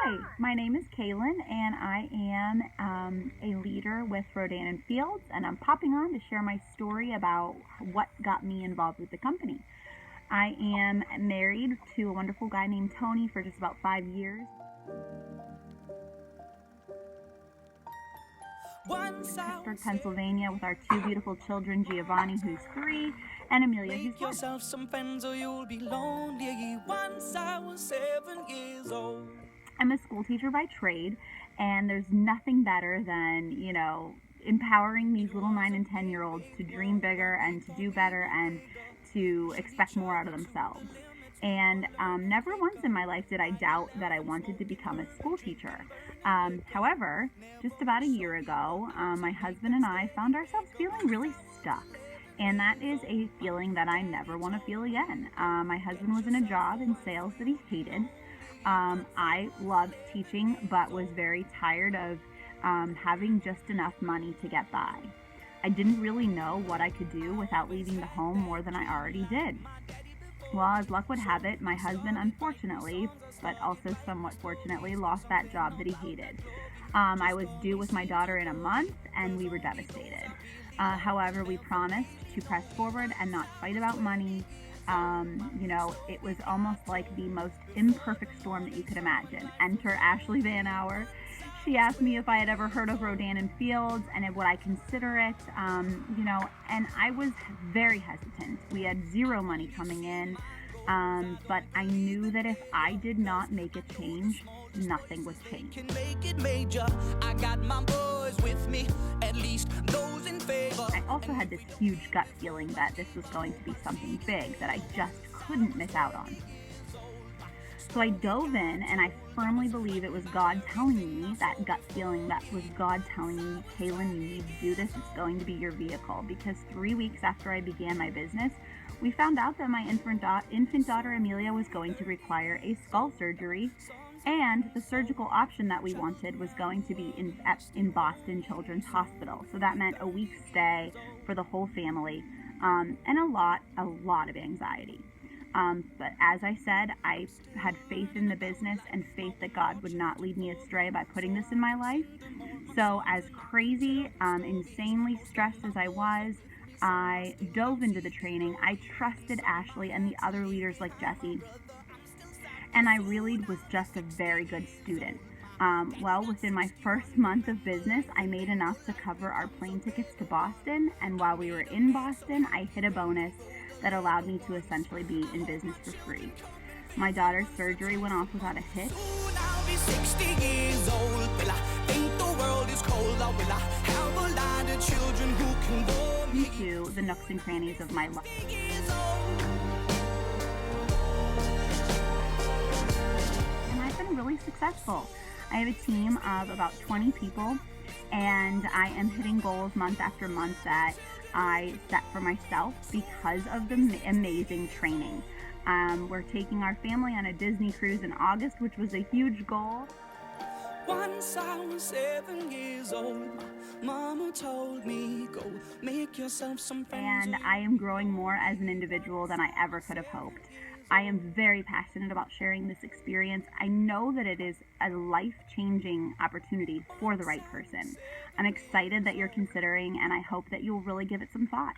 Hi, my name is Kaylin, and I am a leader with Rodan and Fields, and I'm popping on to share my story about what got me involved with the company. I am married to a wonderful guy named Tony for just about 5 years. Pittsburgh, Pennsylvania, with our two beautiful children, Giovanni, who's 3, and Amelia, who's 1. Yourself some friends or you'll be lonely. Once I was 7 years old. I'm a school teacher by trade, and there's nothing better than, empowering these little 9 and 10-year-olds to dream bigger and to do better and to expect more out of themselves. And never once in my life did I doubt that I wanted to become a school teacher. However, just about a year ago, my husband and I found ourselves feeling really stuck. And that is a feeling that I never want to feel again. My husband was in a job in sales that he hated. I loved teaching, but was very tired of having just enough money to get by. I didn't really know what I could do without leaving the home more than I already did. Well, as luck would have it, my husband, unfortunately, but also somewhat fortunately, lost that job that he hated. I was due with my daughter in a month, and we were devastated. However, we promised to press forward and not fight about money. It was almost like the most imperfect storm that you could imagine. Enter Ashley Van Hour. She asked me if I had ever heard of Rodan and Fields and would I consider it, and I was very hesitant. We had zero money coming in, but I knew that if I did not make a change, nothing would change. I got my boys with me, at least those in favor. I also had this huge gut feeling that this was going to be something big that I just couldn't miss out on. So I dove in, and I firmly believe it was God telling me, that gut feeling, that was God telling me, Kaylin, you need to do this. It's going to be your vehicle. Because 3 weeks after I began my business, we found out that my infant daughter Amelia was going to require a skull surgery, and the surgical option that we wanted was going to be in Boston Children's Hospital. So that meant a week's stay for the whole family, and a lot of anxiety. But as I said, I had faith in the business and faith that God would not lead me astray by putting this in my life. So as crazy, insanely stressed as I was, I dove into the training. I trusted Ashley and the other leaders like Jesse, and I really was just a very good student. Within my first month of business, I made enough to cover our plane tickets to Boston, and while we were in Boston, I hit a bonus that allowed me to essentially be in business for free. My daughter's surgery went off without a hitch. Soon I'll be 60 years old. Will I think the world is cold, or will I have a lot of children who can bore me? Into the nooks and crannies of my life. And I've been really successful. I have a team of about 20 people, and I am hitting goals month after month that I set for myself because of the amazing training. We're taking our family on a Disney cruise in August, which was a huge goal. Once I was 7 years old, Mama told me, go make yourself some friends. And I am growing more as an individual than I ever could have hoped. I am very passionate about sharing this experience. I know that it is a life-changing opportunity for the right person. I'm excited that you're considering, and I hope that you'll really give it some thought.